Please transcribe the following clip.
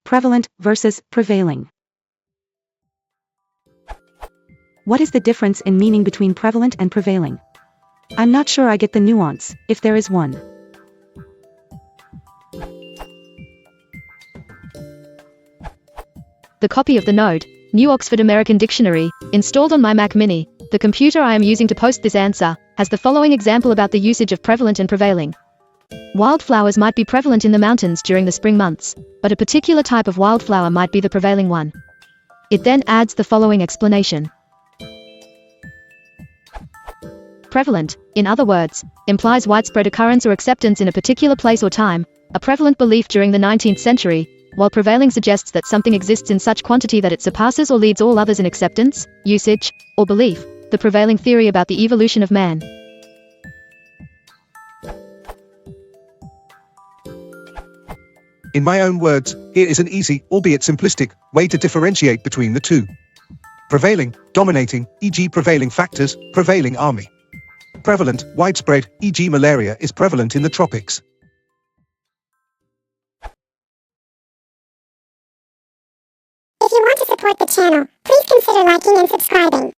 Prevalent versus prevailing. What is the difference in meaning between prevalent and prevailing? I'm not sure I get the nuance, if there is one. The copy of the NOAD, New Oxford American Dictionary, installed on my Mac Mini, the computer I am using to post this answer, has the following example about the usage of prevalent and prevailing. Wildflowers might be prevalent in the mountains during the spring months, but a particular type of wildflower might be the prevailing one. It then adds the following explanation. Prevalent, in other words, implies widespread occurrence or acceptance in a particular place or time, a prevalent belief during the 19th century, while prevailing suggests that something exists in such quantity that it surpasses or leads all others in acceptance, usage, or belief, the prevailing theory about the evolution of man. In my own words, here is an easy, albeit simplistic, way to differentiate between the two. Prevailing, dominating, e.g. prevailing factors, prevailing army. Prevalent, widespread, e.g. malaria is prevalent in the tropics. If you want to support the channel, please consider liking and subscribing.